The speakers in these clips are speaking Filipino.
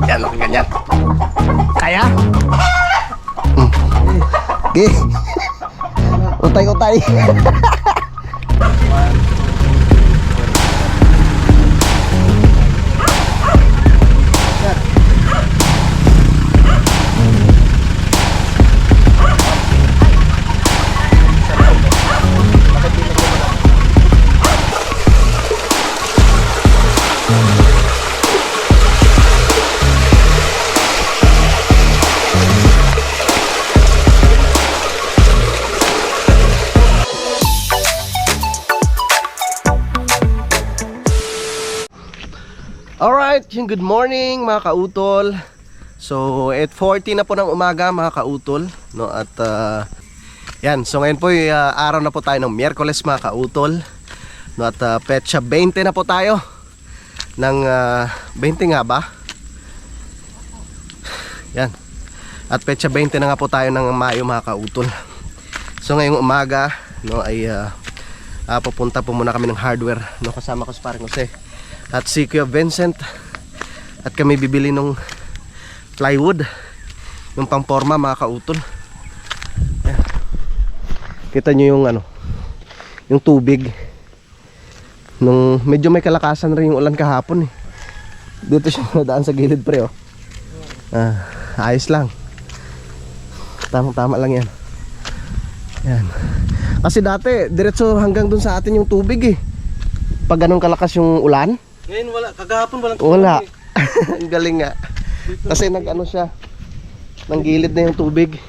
Yan, ganyan. Kaya? Okay. Utay-utay. Alright, yung good morning mga kautol. So 8:40 na po ng umaga mga kautol, no? At yan, so ngayon po araw na po tayo ng Miyerkules mga kautol, no? At petsa 20 na po tayo ng 20 nga ba? Yan. At petsa 20 na nga po tayo ng Mayo mga kautol. So ngayong umaga, no, ay pupunta po muna kami ng hardware, no? Kasama ko si Parang Jose at si Kuya Vincent, at kami bibili ng plywood, yung pangporma mga kautol. Ayan. Kita nyo yung yung tubig nung medyo may kalakasan rin yung ulan kahapon eh. Dito siya nadaan sa gilid pre, oh. Ayos lang, tamang tama lang yan. Yan. Kasi dati diretso hanggang dun sa atin yung tubig eh, pag ganun kalakas yung ulan. Ngayon wala, kagahapon walang wala. Ang galing nga. Kasi nag-ano siya, nang gilid na yung tubig.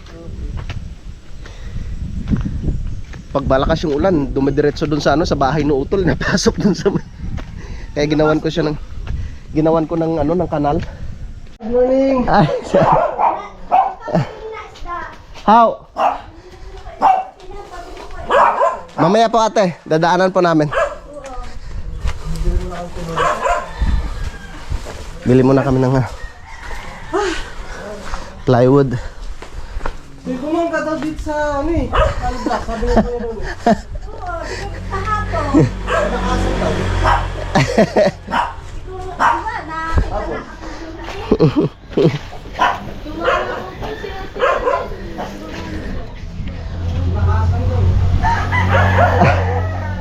Pag malakas yung ulan, dumidiretso dun sa sa bahay ng utol, napasok dun sa kaya ginawan ko siya ng ng kanal. Good morning. Ay, how? Mamaya po ate, dadaanan po namin. Bili muna kami ng plywood. May bumangga daw dito sa kalbak, sabi nga kayo doon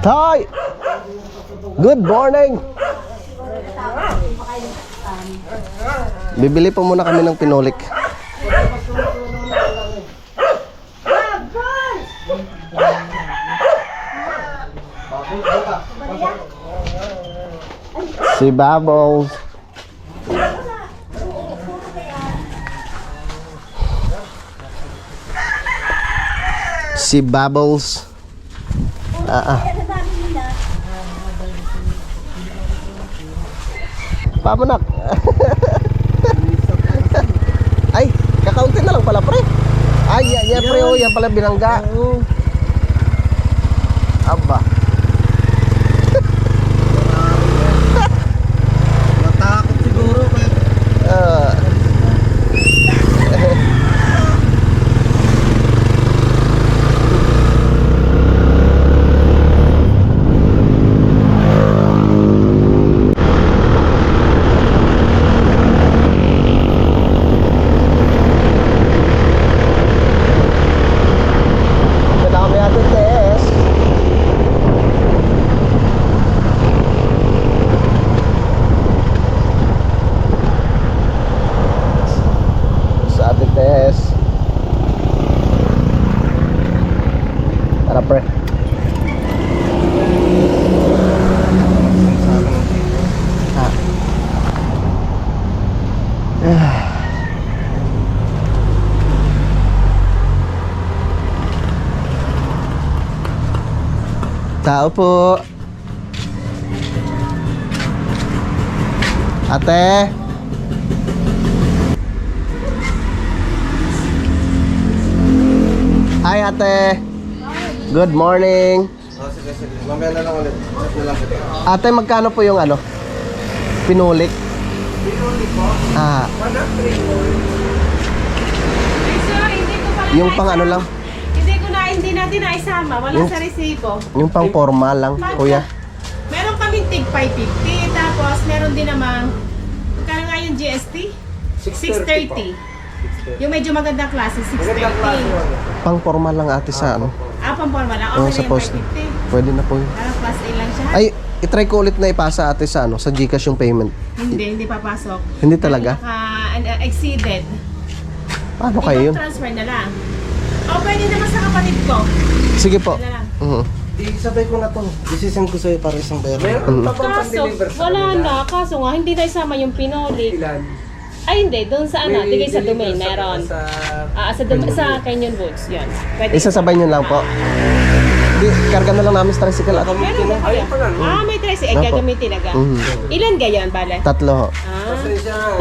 Toy! Good morning! Bibili po muna kami ng pinolik. Si Bubbles. Si Bubbles. Pamunak. Ay, kakaunti na lang pala pre. Ay, yan pre, oh, yan pala binangga. Aba. Natakot siguro kaya tao po. Ate. Hi ate. Good morning. sige. Mamaya na lang ulit. Chat na lang kita. Ate, magkano po yung pinulik? Pinulik po? 103. Yung pang lang? Hindi natin naisama, wala Yung- sa resibo. Yung pang formal lang, kuya. Meron kaming tig 550, tapos meron din namang, magkano nga yung GST? 630. Yung medyo magandang klase, 630. Pang formal lang ate sa ano. Pamporma lang. Oo, Okay sa na yung post. 550. Pwede na po yun. Parang class A lang siya. Ay, itry ko ulit na ipasa ate sa ano, sa Gcash yung payment. Hindi papasok. Hindi talaga? Exceeded. Paano kayo yun? Transfer na lang. O, pwede naman sa kapatid ko. Sige po. Wala lang. Isabay ko na to. Isisend ko sa'yo para isang pera. Kaso, wala na. Kaso nga, hindi na isama yung pinoli. Ay, hindi. Doon sa ano, digay sa domain, meron. Sa Canyon Woods, yun. Pwede. Isasabay nyo lang po. Di, karga na lang namin sa tricycle ate. Meron ba kaya? May tricycle. Opo. Gagamitin na ga. Ilan gayon, bale? 3 ho.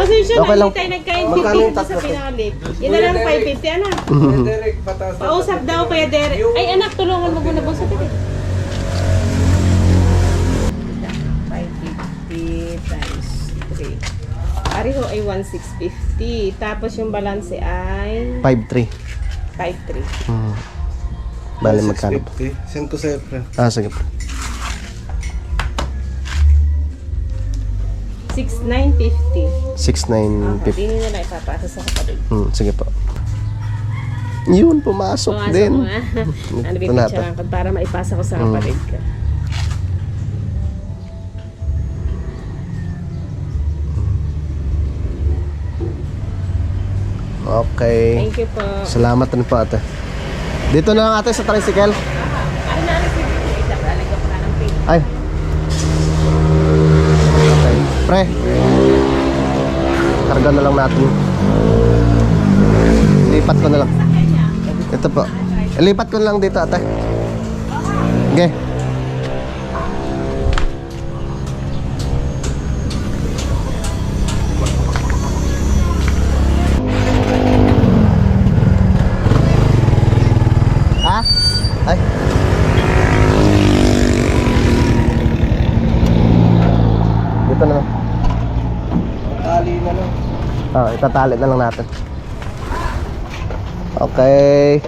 Pasensya Okay na, lang. hindi tayo nagkain Magkano yung dito sa tatlo to? pinali. Yun na lang 550, anak. Derek, pataas na. Pausap daw kaya Derek. Ay, anak, tulungan mo muna boss. 550 times 3. Ariho ay 1,650. Tapos yung balance ay 5-3. 5,300. Bale magkano po? 650. Send ko sa'yo, pre. Sige po. 6,950. 6,950. Hindi nyo na ipapasa sa kapatid. Sige po. Yun, pumasok Pumasok din. mo, ah. Ano Ito na ito. bipicturean ko para maipasa ko sa kapatid ko. Okay. Thank you po. Salamat rin po ate. Dito na lang ate sa tricycle. Ano na alis yung isa pa talaga pa ng pay. Ay. Okay. Pre. Karga na lang natin. Lipat ko na lang. Ito po. Lipat ko na lang dito ate. Okay. Ha? Ay. Dito na lang. Tali na lang. Itatali na lang natin. Okay.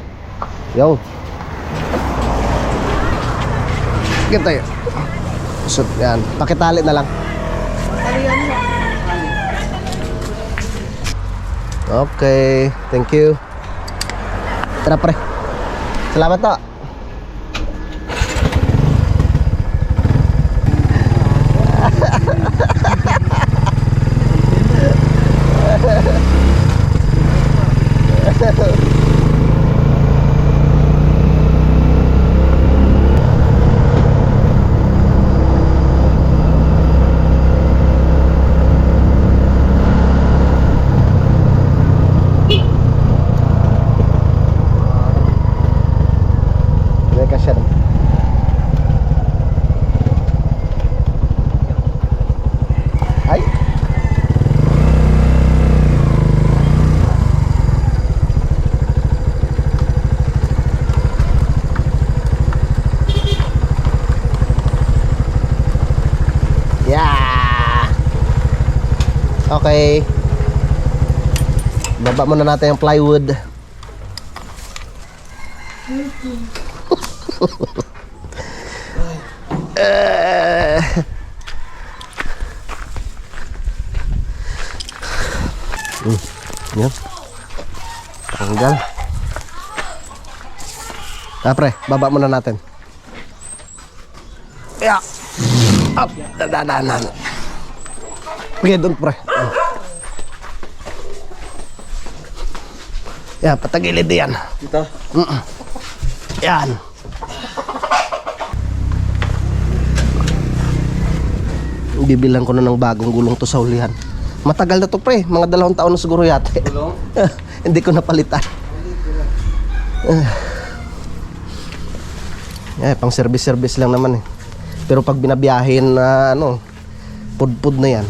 Yo. Ganito yun. So, yan. Pakitali na lang. Okay. Thank you. Tara pre. Salamat to. Mereka siya. Ay. Yeah. Okay. Baba muna natin yung plywood. Yan. Tanggal. Pre, baba muna natin. Yeah. Up. Dadanan. Okay, doon pre. Yan, patagilid yan. Dito. Yan. Bibilang ko na ng bagong gulong to sa ulihan. Matagal na to pre, mga 2 taon na siguro yate. Gulong? Hindi ko napalitan. Pang service lang naman eh. Pero pag binabiyahin na ano, pud-pud na yan.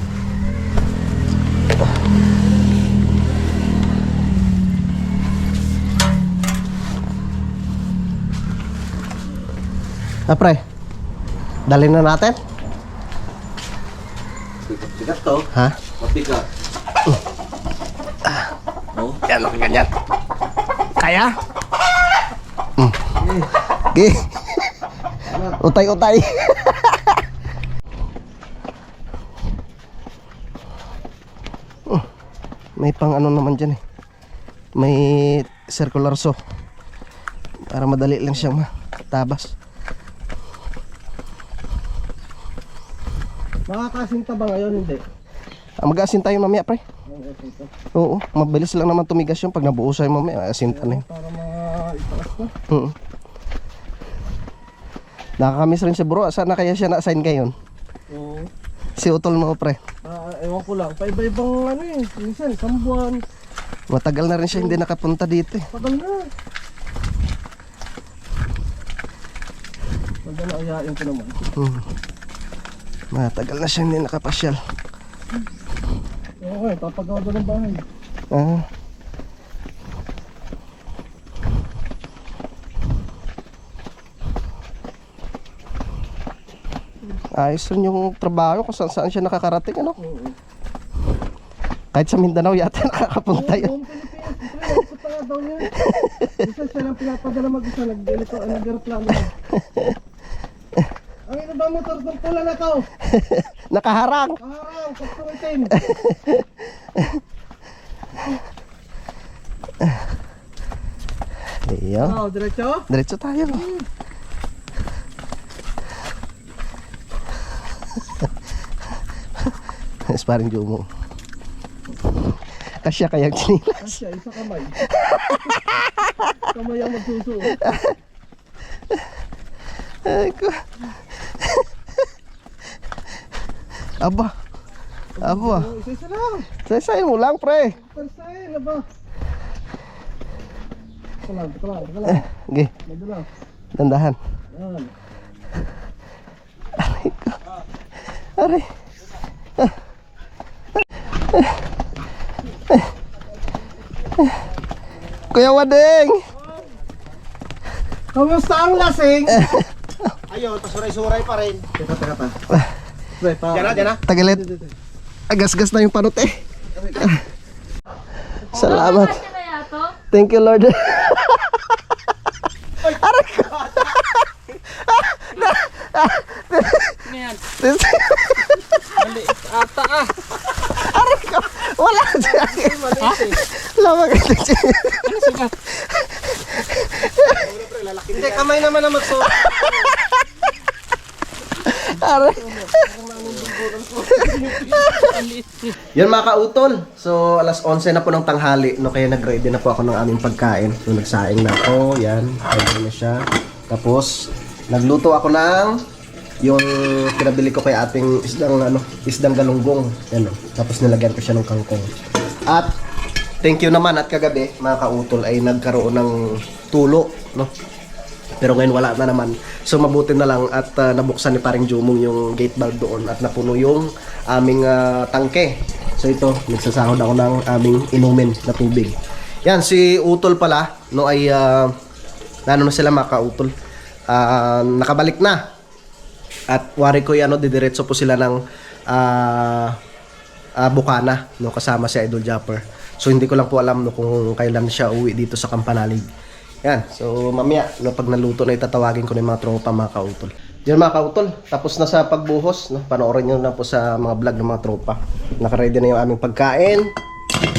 Pre, dalhin na natin. Bigat to. Ha? Mabigat. Yan, ganyan. Kaya? Okay. Utay-utay. May pang ano naman dyan eh. May circular saw. Para madali lang siyang matabas. Makakasinta ba ngayon? Hindi. Mag-aasin tayo mamaya pre. Oo, mabilis lang naman tumigas yung pag nabuo sa'yo mamaya. Aasinta na yun. Para maitaas na. Nakakamiss rin si bro. Saan na kaya siya na-assign ngayon? Oo. Si Utol mo pre. Ewan ko lang. Paiba-ibang ano eh. Minsan, isang buwan. Matagal na rin siya hindi nakapunta dito eh. Tagal na. Pag naayain ko naman. Matagal na siya hindi nakapasyal. Okay, papagawa doon ng bahay. Ayos rin yung trabaho kung saan saan siya nakakarating ano. Kahit sa Mindanao yata nakakapunta yun. Buong Pilipinas. Punta nga daw niya. Isa siya lang pinapadala mag-isa. Nag-aeroplano. Ang ino ba motor ng pula na to? Nakaharang. Kaharang, saktong itim. Ayan. Diretso? Diretso tayo. Sparring Jomo. Kasya kayang chinilas. Asya, isa kamay. Kamay ang magsusuot. Ay ko. Aba. Aba. Isa-isa lang. Sasayin mo lang pre. Pansayin na ba? Teka lang. Okay. Medyo lang. Dandahan. Yan. Aray ko. Aray. Kuya Wading. Kamusta ang lasing? Ayun, pasuray-suray pa rin. Teka pa. Diyan na. Tagalit. Agas-gas na yung panot eh. Salamat. Thank you Lord. Aray ko. Aray ko. Wala dyan. Lamang ito dyan. Hindi, kamay naman ang magsuot. Aray. Yan mga kautol. So alas 11 na po ng tanghali. No, kaya nag-ready na po ako ng aming pagkain. So nagsaing na ako. Yan. Ready na siya. Tapos nagluto ako ng yung pinabili ko kay ating isdang galunggong. Yan, no. Tapos nilagyan ko siya ng kangkong. At thank you naman at kagabi mga kautol ay nagkaroon ng tulo, no. Pero ngayon wala na naman. So mabuti na lang at nabuksan ni paring Jumong yung gate valve doon at napuno yung aming tangke. So ito, nagsasahod ako ng aming inumin na tubig. Yan, si Utol pala, no, ay ano na sila mga kautol. Nakabalik na. At wari ko didiretso po sila ng Bukana, no, kasama si Idol Japper. So hindi ko lang po alam, no, kung kailan siya uwi dito sa Kampanalig. Yan, so mamaya, no, pag naluto na itatawagin ko ng mga tropa mga kautol. Yan mga kautol, tapos na sa pagbuhos, no, panoorin nyo na po sa mga vlog ng mga tropa. Nakaready na yung aming pagkain.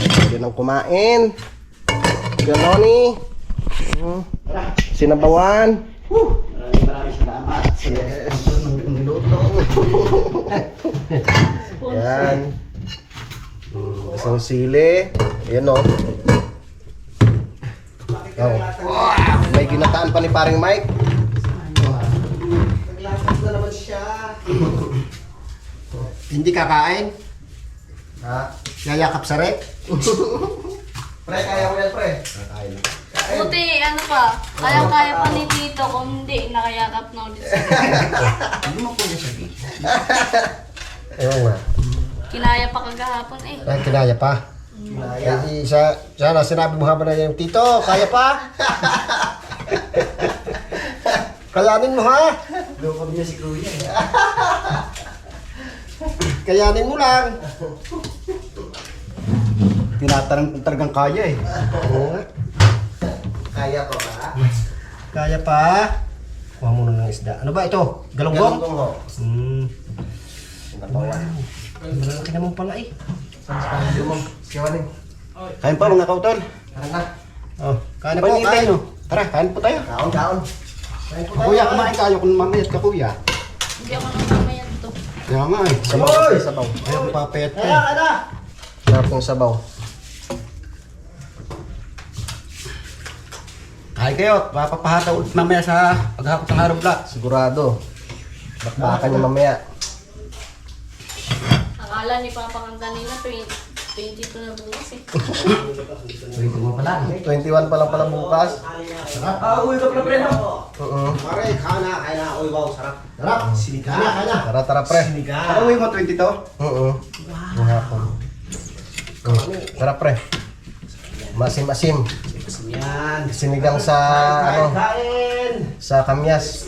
Pwede nang kumain. Yan, Noni. Sinabawan. Maraming salamat. Yes. Luto. Yan. Isang sili. Ayan o. Oh. May ginataan pa ni paring Mike. Naglakas na naman siya. Hindi kakain? Ha? Yayakap sa rek? Pre, kaya ko yan, pre. Kakain. Buti, ano pa, kaya-kaya pa ni Tito kung hindi nakayakap na ulit sa Ano mo po niya sabihin? Ewan nga. kinaya pa kagahapon eh. Ay, kinaya pa. Kinaya. Hindi, sana sinabi mo habang na yung Tito, kaya pa? Kayanin mo ha? Lukab niya si Kuya. Kayanin mo lang. Tinatanong talagang kaya eh. Oo nga. Kaya pa ba? Kaya pa. Kuha mo na ng isda. Ano ba ito? Galunggong? Galunggong ho. Sinabawan. Malaki naman pala eh. Lumong. Siya, Waning. Kain pa mga kautol. Tara na. Oh, kain po, kain. Tara, kain po tayo. Kaon. Kuya, kumain kayo kung mamayat ka kuya. Hindi ako nang mamayan to. Kaya nga eh. Sabaw. Ayaw ko papayat ka. Sarap ng sabaw. Kain kayo, papapahata ulit mamaya sa paghakot ng Haro Vlog. Sigurado. Bakbakan niya mamaya. Akala ni Papa kang kanina 22 na bukas eh. 21 pa lang. 21 pa lang pala bukas. Uy ka pala pre no? Oo. Pare, kain na. Uy, wow, sarap. Sarap. Siniga. Kain na. Tara, tara, pre. Ano uwi mo, 22? Oo. Wow. Hapon. Tara, pre. Masim-masim. Yan. Sinigang sa, ano, Kain. sa kamyas.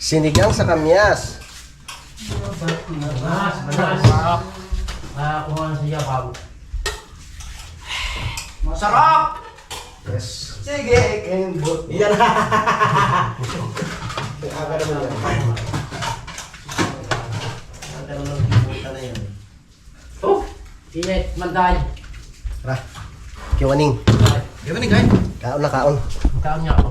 Sinigang sa kamyas. Masarap! Yes. Sige, kembot. Yan. Aga naman yan. Aga naman kibuta na yan. Oh, init, manday. Tara. Kiwaning. Di ba ni kain? Kaon na kaon. Kaon niya ako.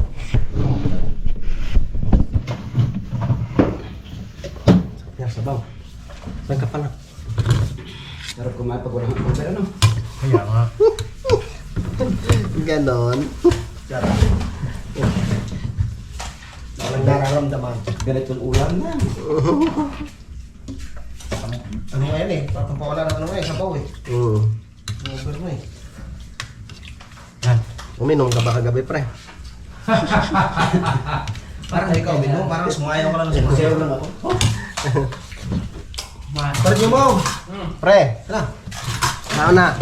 Yan, sabaw. Saan ka pa na? Sarap kumain pag walang pagkara ano? Kaya nga. Ganon. Walang nararamdaman. Ganitong ulam na. Ano nga yan eh? Parang pawala ng ano nga eh, sabaw eh. Over mo eh. Yan. Uminom ka ba kagabi, pre? Parang ikaw, Bino. Parang sumayaw ka lang sa sayaw lang ako. Parang niyo mo! Pre! Tara. Kaon na!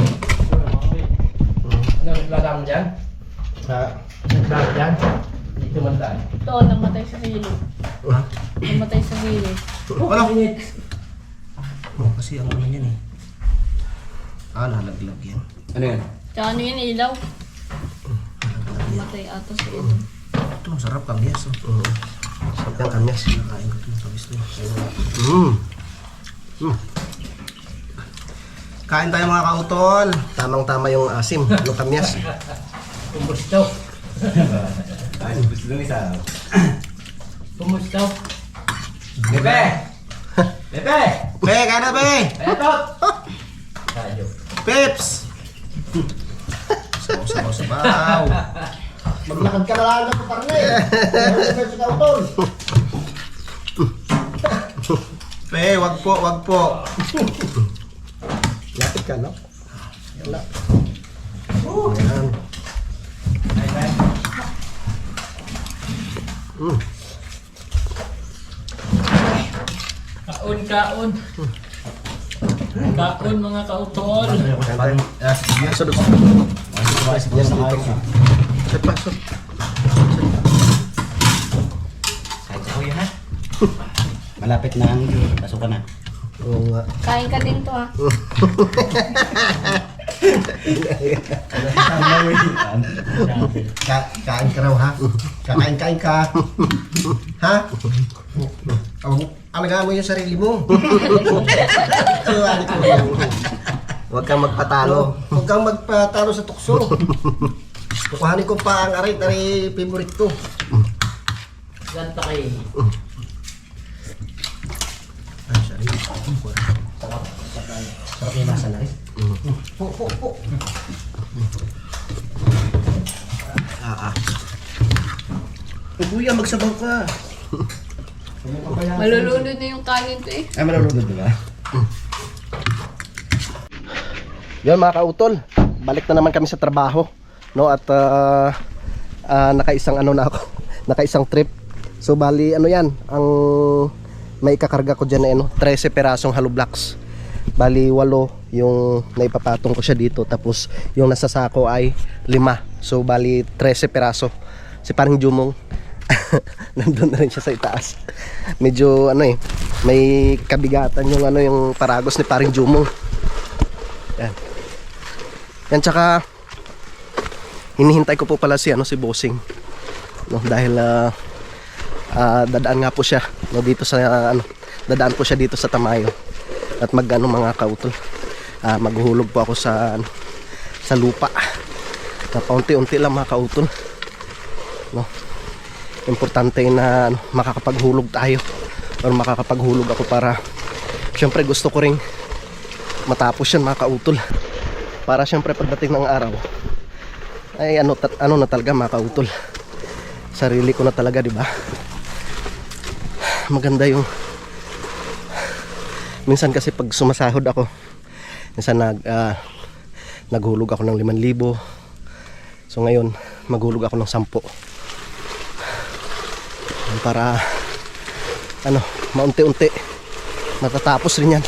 Ano, naglala mo dyan? Naglala dyan? Dito manday. Ito, namatay sa hilo. Namatay sa hilo. Wala. Oh, kasi ang ano yan eh. Nalaglag yan. Ano yan? Tsaka ano yun, ilaw. Namatay ata sa ilo. Ito, ang sarap kang yes. Oh. Sarap yung kamyas. Nakain ko ito ng tabis na. Kain tayo mga kautol. Tamang-tama yung asim, yung kamyas. Kumustaw. Gusto lang isa. Kumustaw. Bebe! Bebe! Be, kain na be! Eto! Tayo. Peps! Sabaw. Maglakad ka na lang ng paparne. Meron sa kautol. Be, wag po. Lapit ka, no? Yan. Kaon, kaon. Kaon mga kautol. Sudok. Yan dito. Pasok. Kahit sa kuya ha. Malapit na ang pasukan na. Oo nga. Kain ka din to ha. Kain ka raw ha. Kain ka. Ha? Alagaan mo yung sarili mo. Huwag kang magpatalo. Huwag kang magpatalo sa tukso. Kukuhanin ko pa ang aray favorite ko. Ganta kayo. Ay, sarili. Sarap yung lasa na rin. Po. Kuya, magsabaw ka. Malulunod na yung kanin to eh. Ay, malulunod ba? Yun mga kautol, balik na naman kami sa trabaho, no? At nakaisang ano na ako, nakaisang trip. So bali ano yan, ang may kakarga ko dyan na ano, 13 perasong hollow blocks. Bali 8 yung naipapatong ko siya dito, tapos yung nasa sako ay 5. So bali 13 peraso. Si parang Jumong nandun na rin siya sa itaas. Medyo ano eh, may kabigatan yung ano, yung paragos ni paring Jumong. Yan. Yan, tsaka hinihintay ko po pala si ano, si Bossing, no, dahil dadaan nga po siya, no, dito sa ano, dadaan po siya dito sa Tamayo. At mga kautol. Maghuhulog po ako sa lupa. Na paunti-unti lang mga kautol. No? Importante na makakapaghulog tayo. Or makakapaghulog ako para syempre gusto ko ring matapos yan mga kautol. Para syempre pagdating ng araw ay ano na talaga mga kautol, sarili ko na talaga, di ba? Maganda yung minsan kasi pag sumasahod ako, minsan naghulog ako ng 5,000. So ngayon maghulog ako ng 10 para maunti-unti matatapos rin yan.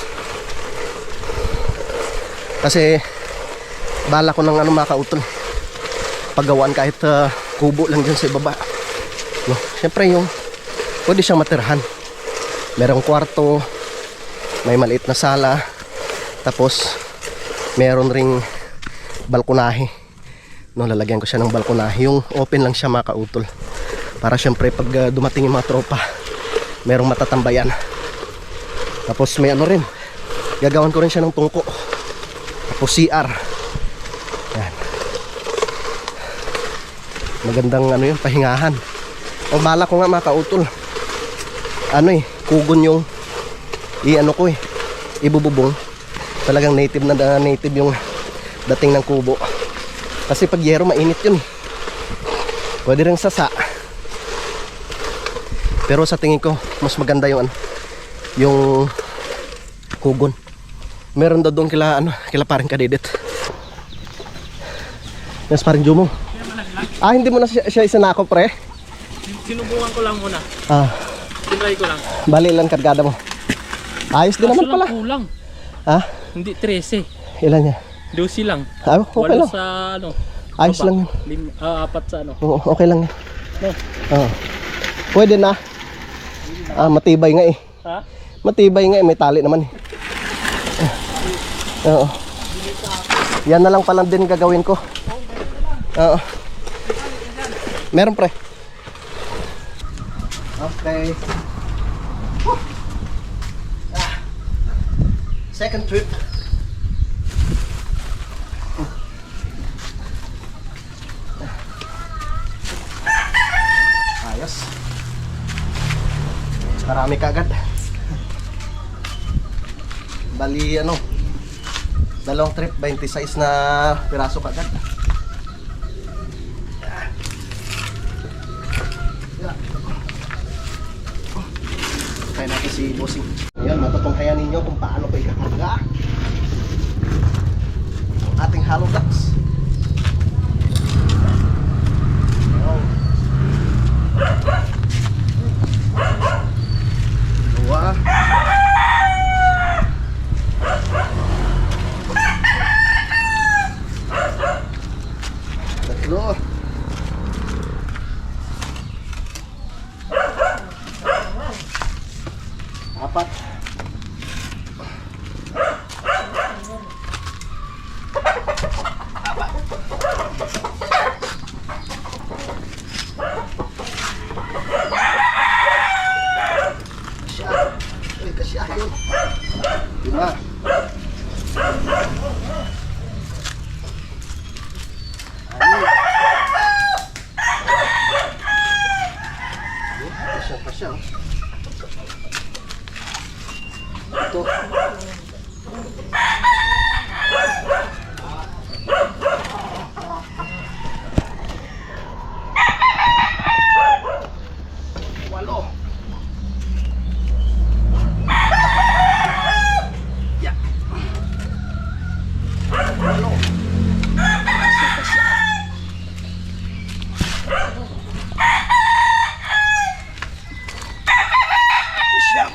Kasi bala ko ng mga kautol, paggawaan kahit kubo lang dyan sa ibaba, no? Siyempre yung pwede siyang matirahan, merong kwarto, may maliit na sala, tapos meron ring balkonahe, no? Lalagyan ko siya ng balkonahe, yung open lang siya mga kautol, para siyempre pag dumating yung mga tropa merong matatambayan. Tapos may rin, gagawan ko rin siya ng tungko, tapos CR. Yan. Magandang yung pahingahan. Ang bala ko nga mga kautol, kugon yung ibububong. Talagang native na native yung dating ng kubo. Kasi pag yero mainit yun. Pwede rin sasa. Pero sa tingin ko mas maganda yung kugon. Meron daw doon kila paring kadedit. Yes, paring Jumong. Hindi mo na siya isanako, pre? Sinubukan ko lang muna. Tinry ko lang. Bali lang kargada mo. Ayos din naman pala. Kulang. Hindi 13. Ilan niya? 12 lang. Okay Walo lang. sa Ayos lang. 4 sa Oo, okay lang. No. Pwede na. Matibay nga eh. Matibay nga eh, may tali naman eh. Oo. Yan na lang pala din gagawin ko. Oo. Meron, pre. Okay. Second trip. Ayos. Marami kaagad. Bali dalawang trip, 26 na piraso kaagad. Kaya natin si Bossing. Yan, matutunghayan ninyo kung paano pa ikakarga ang ating hollow blocks. Dua. Tatlo. Apat. Kasya yun. 5. Kasya. Ito. Walo. Ya. Walo. Kasya. Siyam.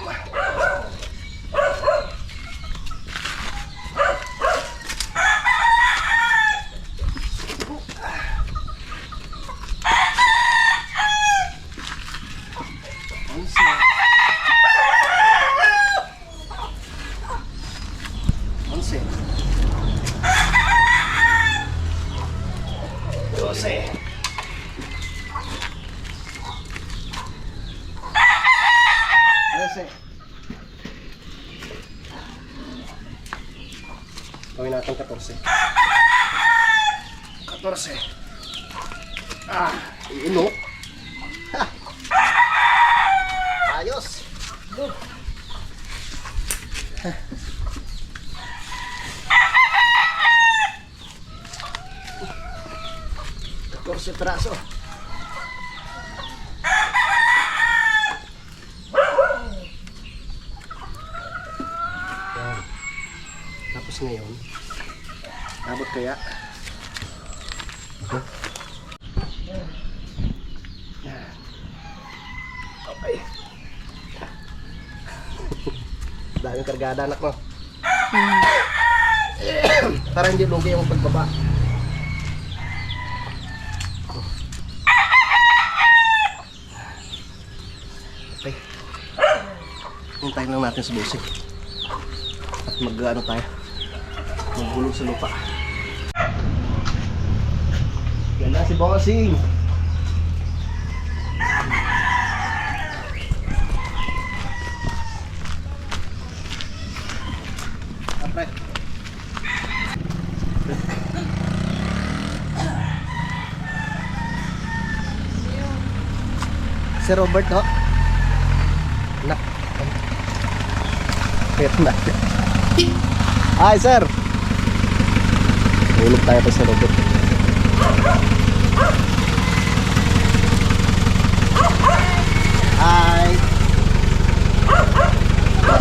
Gawin natin 14. 14. Iinok. Ha! Ayos. Go. 14 peraso. Yan. Tapos ngayon, abot kaya? Okay. Daming kargada anak mo. Para hindi lugi yung pagbaba. Okay. Hintayin lang natin sa busik. At mag-ano tayo. Maghulog sa lupa. Yan na si Bossing. Apre. Si Robert ho. Nak. Pero na. Hi sir. Hulog tayo pa sa Robert. Hi.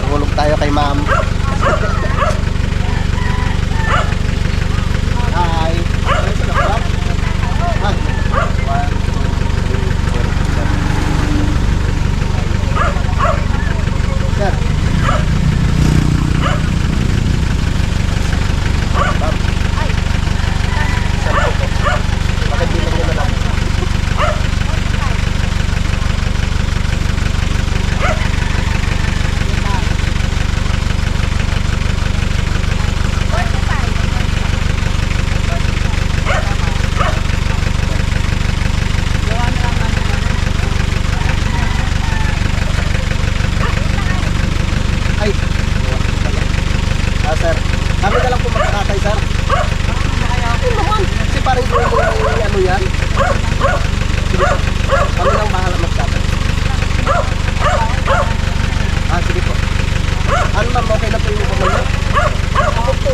Hulog tayo kay ma'am. Hi. Sir. Bakit di lang nila lang? Ay. Sir. Kami na lang po magkakatay, sir. Kasi parang hindi mo ano yan. Sige po. Kami lang bahala magkakatay. Sige po. Ano ma'am, okay na po yung kumayo? Ako po.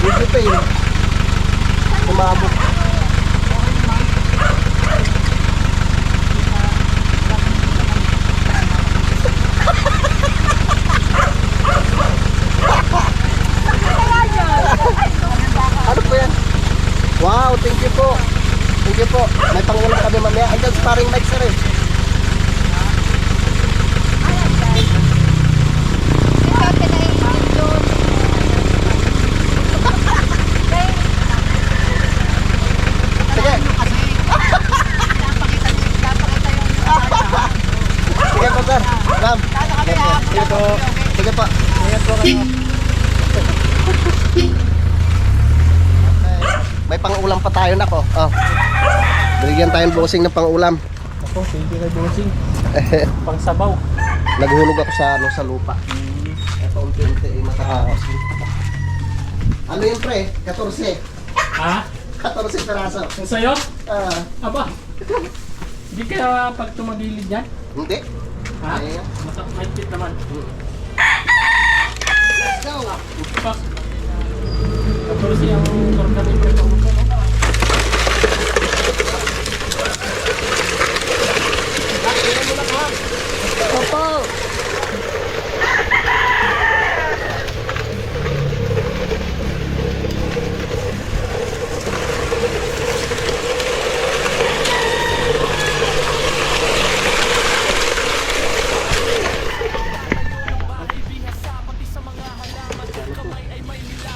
Medyo pa yun. Kumabot. Ano po yan? Wow, thank you po. Thank you po. May pangulang kami mamaya. Andyan sa paring mic sir eh. Sige. Sige po sir. Ma'am. Sige po. Sige po. Ingat po kayo. May pang-ulam pa tayo na ko. Oh. Bigyan tayong bossing ng pang-ulam. Ako, thank you kay Bossing. Pang sabaw. Naghulog ako sa sa lupa. Ito unti-unti ay matatapos. Ano yun pre? 14. Ha? 14 peraso. Ang sayo? Ah, Aba. Hindi kaya pag tumagilid yan? hindi. Ha? Ay, Mahigpit naman. let's go. Pak. Tapos yung karga ng preto mo. Opo.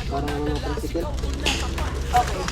Parang ano, tricycle. Okay.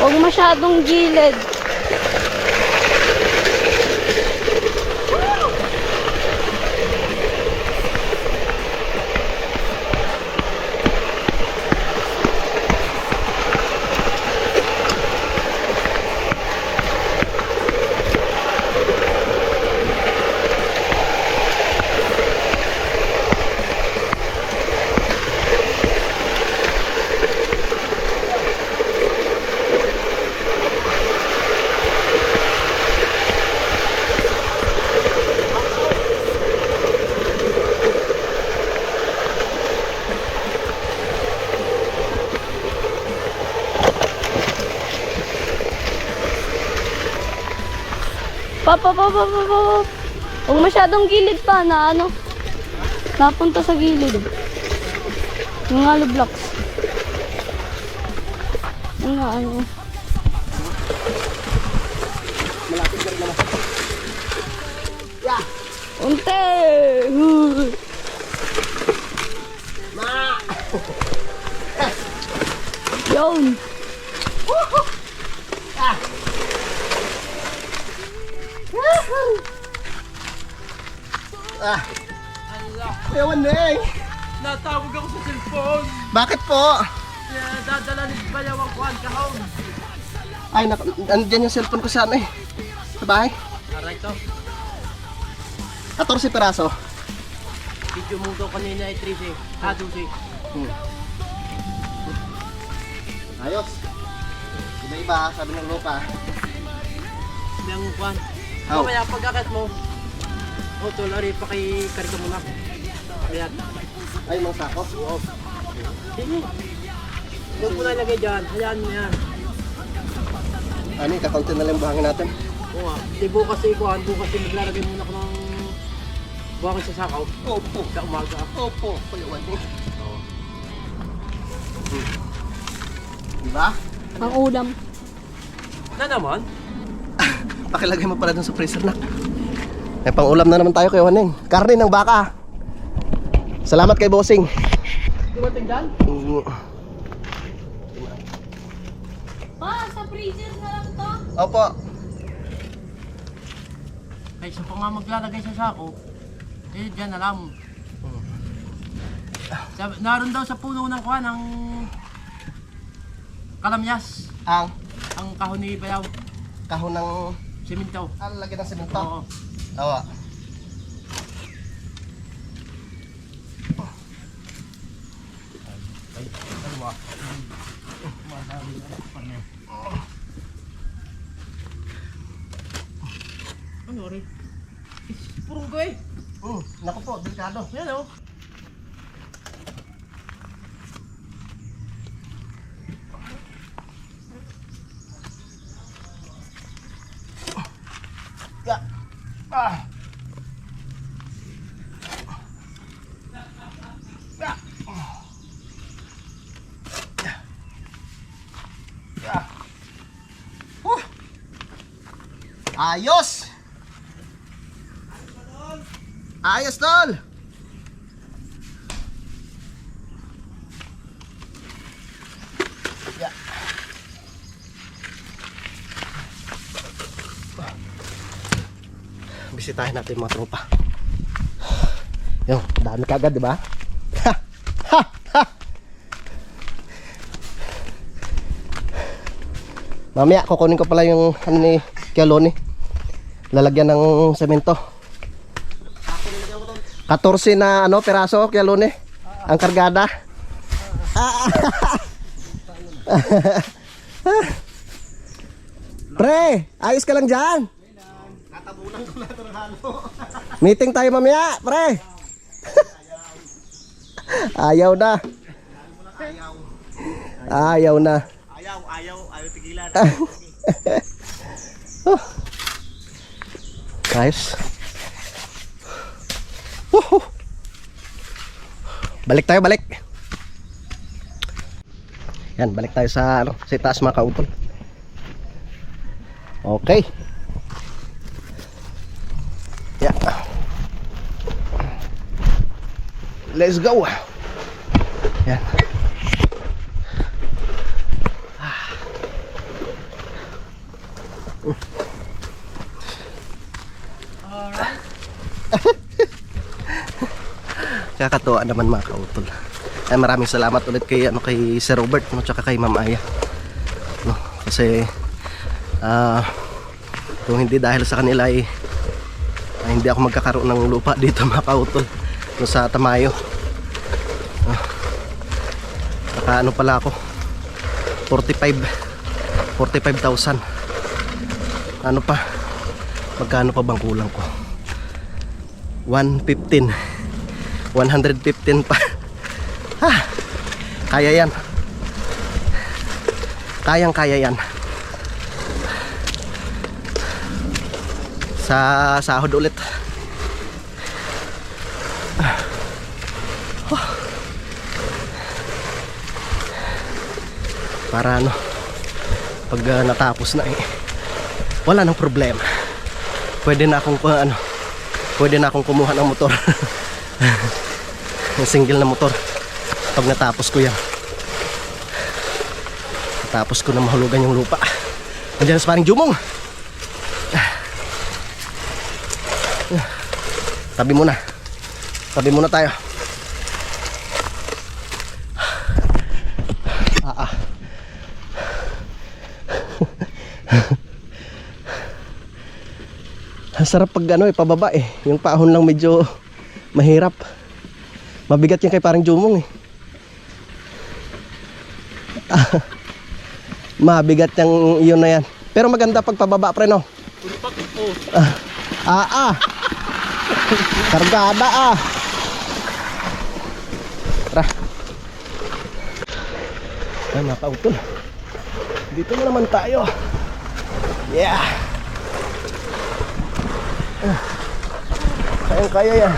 Huwag masyadong gilid. Pa. Huwag masyadong gilid pa na ano. Napunta sa gilid. Yung hollow blocks. Yung nga ano. Unti! Yun! Kuya Waneng! Natawag ako sa cellphone. Bakit po? Kaya dadala ni Bayaw ang kuhan kahon. Ay, andyan yung cellphone ko sa ano eh. Sa bahay. Aray to. 14 piraso. Video mo daw kanina ay 13. 12. Ayos. Iba-iba, sabi ng lupa. Yung kuhan. How? Kaya pagkakat mo, tol, ari pa kay karga mo na. Ayan. Ay, mga sako. Oo. Sige. Huwag mo na ilagay dyan. Hayaan mo yan. Ano, kakaunti na lang yung buhangin natin. Oo nga. Di bukas sa ikuhan. Bukas yung maglalagay muna ko ng buhangin sa sakaw. Opo. Sa umaga. Opo. Kuya Waneng. Diba? Ang ulam. Na naman? Pakilagay mo pala dun sa freezer na. May pang-ulam na naman tayo kay Waneng. Karne ng baka. Salamat kay Bossing. Dumating dyan? Pa, sa freezer na lang to. Opo. Kaysa pa nga maglalagay sa sako, eh dyan na lang. Naroon daw sa puno ng kuhan ang kalamyas. Ang kahon ni Bayaw. Kahon ng Siminto. lagyan ng semento. Oo. Oo. Ano rin? Purong ko eh. Naku po, delikado. Yan o. Ya. Ah. Ya. Ya. Ayos. Ayos, tol. Ya. Bisitahin natin yung mga tropa. Yung, dami kagad, di ba? Ha! Ha! Ha! Mamaya, kukunin ko pala yung ano ni Kialoni. Lalagyan ng semento. 14 na ano, peraso, Kialoni. Ang kargada. Pre, ayos ka lang dyan. Meeting tayo mamaya, pre. Ayaw na. Ayaw na. Ayaw tigilan. Ayos. Balik tayo, balik. Yan, balik tayo sa ano, sa taas mga kautol. Okay. Yeah. Let's go. Yan. Kakatuwa naman mga kautol. Ay maraming salamat ulit kay kay Sir Robert no, tsaka kay Ma'am Aya. No, kasi kung hindi dahil sa kanila ay hindi ako magkakaroon ng lupa dito mga kautol no, sa Tamayo. Naka ano pala ako 45,000. Ano pa? Magkano pa bang kulang ko? 115 pa. Kaya yan. Kaya yan. Sa sahod ulit. Para ano, pag natapos na wala nang problema. Pwede na akong kumuha ng motor. Yung single na motor. Pag natapos ko yan, natapos ko na mahulugan yung lupa. Andiyan sa paring Jumong. Tabi muna tayo. Ang sarap pag pababa yung paahon lang medyo mahirap. Mabigat yan kay parang Jumong mabigat yung iyon na yan. Pero maganda pag pababa pre no. Kargada Tara. Ay mga kautol, dito na naman tayo. Yeah. Kaya yan.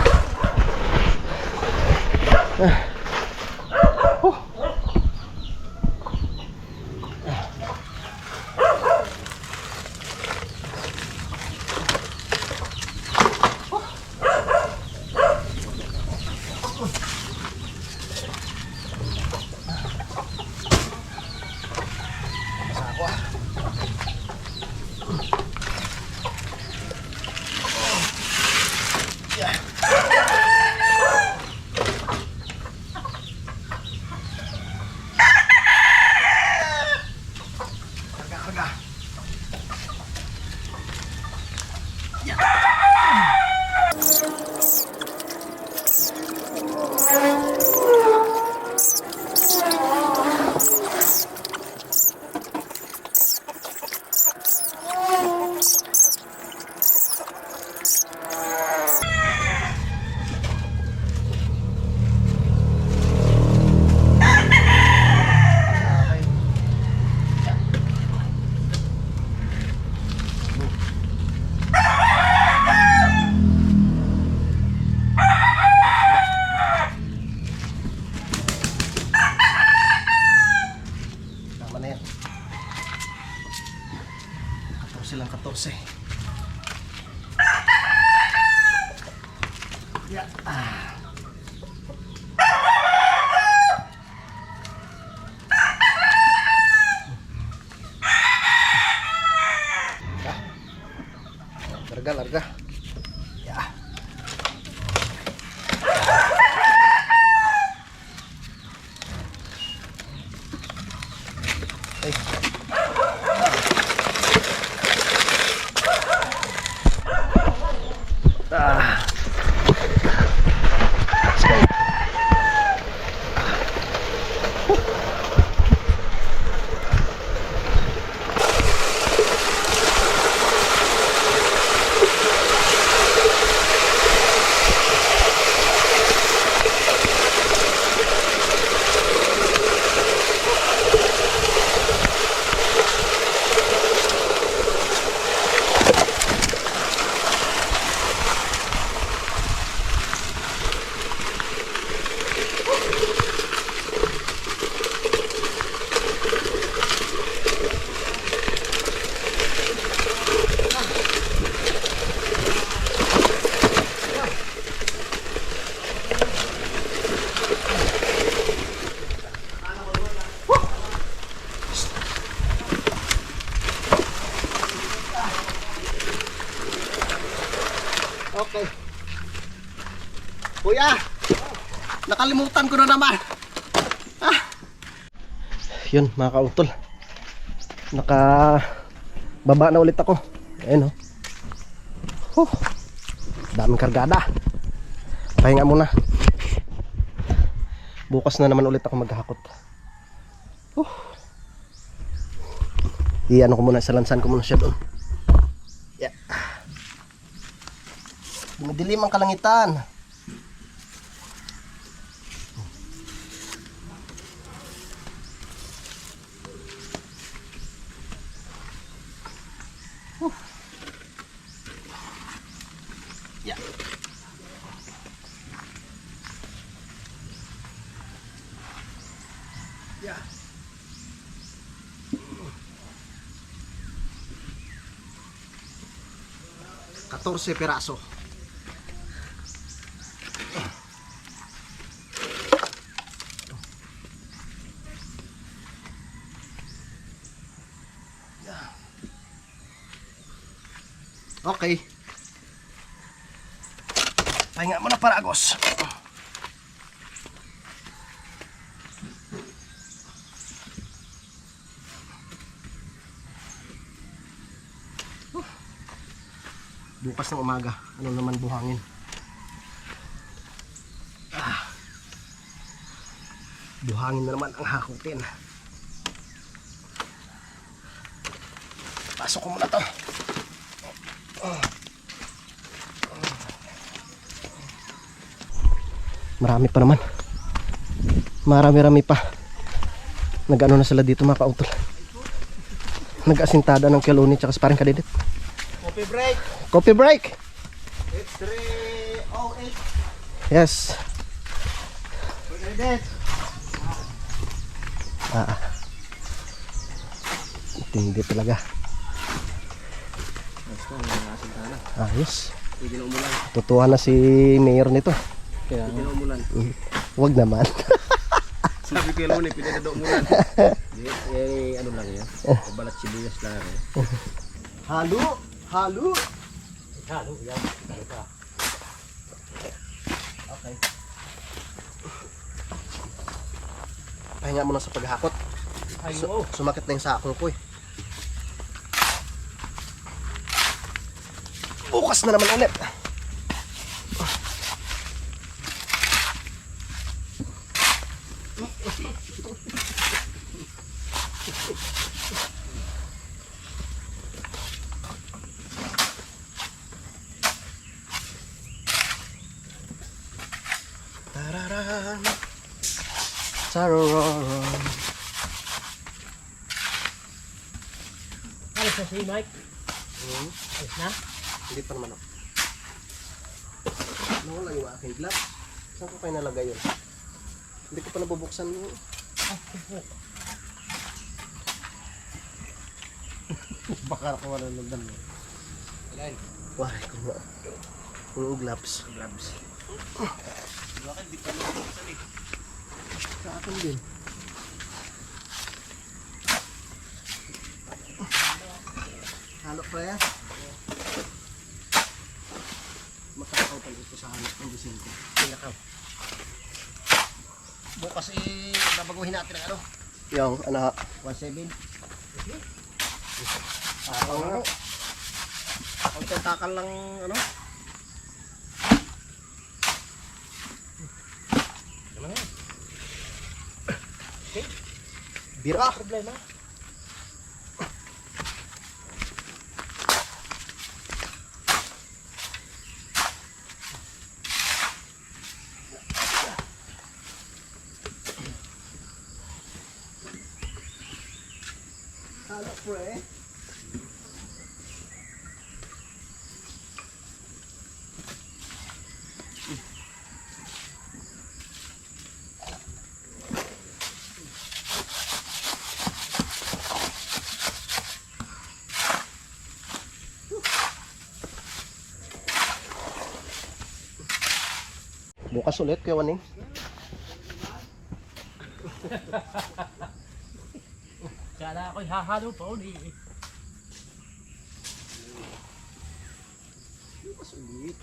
Silang 14. Yeah. Larga. Yeah. Okay. Kuya, nakalimutan ko na naman. Yun mga kautol, baba na ulit ako. Ayun oh. Daming kargada. Pahinga muna. Bukas na naman ulit ako maghahakot. Iyan ko muna, salansan ko muna siya doon. Yeah. Dumidilim ang kalangitan. Yeah. Yeah. 14 piraso. Okay. Pahinga muna para agos. Bukas ng umaga, ano naman buhangin. Buhangin na naman ang hakutin. Pasok ko muna to. Marami pa naman. Marami-rami pa. Nag-ano na sila dito mga kautol. Nag-asintada ng kiloni tsaka sparring kadidit. Coffee break. Coffee break. It's 3:08. Yes. Kadidit. Hindi talaga. Ayos. Pwede na umulan. Tutuwa na si mayor nito. Pwede na umulan. Huwag naman. Sabi ko yun, pwede na daw umulan. Ano lang yan? Balat sibuyas lang. Halo. Halo. Halo, yan. Halo pa. Okay. Pahinga muna sa paghakot. Sumakit na yung sakong ko eh. Bukas na naman ulit. Tararan. Tararan. Alis na si Mike. Alis na? Hindi pa naman ako. Nawala yung aking glove. Saan ko kayo nalagay yun? Hindi ko pa nabubuksan yun. Baka ako mananundan mo. Wari ko nga. Yung gloves. Bakit di pa nabuksan eh? Sa akin din. Halo pa yan. Makakaw pa ito sa hanap ng bisin ko. Pinakaw. Bukas babaguhin natin ang ano. Yung ano. 17. Ano? Ang tentakan lang ano. Bira. Problema? Halo pre. Bukas ulit kaya Waning. Kala ako'y hahalo pa ulit. Bukas ulit.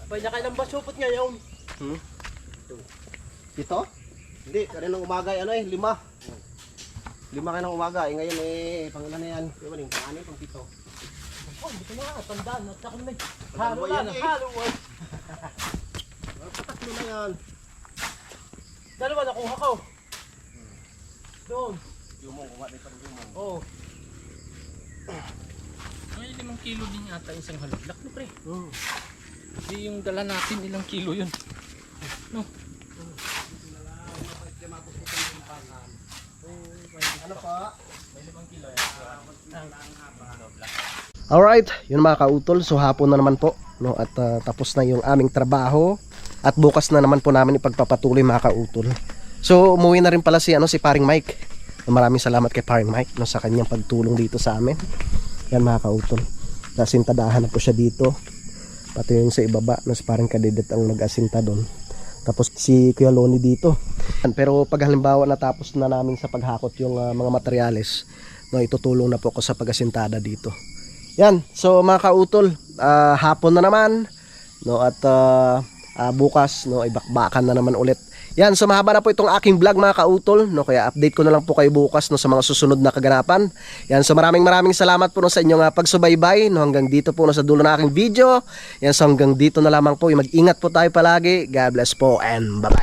Bay, nakailang ba supot ngayon? Ito? Hindi, kaninang umaga ano 5. 5 kayo ng umaga, ngayon pangilan na yan. Yung maling pang-ano, pang-pito. Oh, hindi ko na tandaan. At ako na halo na, halo. Patatlo na yan. Dalawa nakuha ko. Doon. Yung mong kuha dito yung mong. Oh. Ay, 5 kilo din yata isang halaglak no pre. Hindi yung dala natin ilang kilo yun. No. Ano pa? May 5 kilo Alright, yun mga kautol. So hapon na naman po, no? At tapos na yung aming trabaho. At bukas na naman po namin ipagpapatuloy mga kautol. So umuwi na rin pala si Paring Mike. Maraming salamat kay Paring Mike, no, sa kanyang pagtulong dito sa amin. Yan mga kautol. Nasintadahan na po siya dito. Pati yung sa ibaba, no, si Paring Kadidet ang nag-asinta doon. Tapos si Kuya Loni dito. Pero pag halimbawa natapos na namin sa paghakot yung mga materyales, no, itutulong na po ako sa pag-asintada dito. Yan, so mga kautol, hapon na naman, no, at bukas, no, ay bakbakan na naman ulit. Yan, so mahaba na po itong aking vlog mga kautol, no, kaya update ko na lang po kayo bukas, no, sa mga susunod na kaganapan. Yan, so maraming salamat po, no, sa inyong pagsubaybay, no, hanggang dito po, no, sa dulo ng aking video. Yan, so hanggang dito na lamang po, mag-ingat po tayo palagi. God bless po and bye-bye.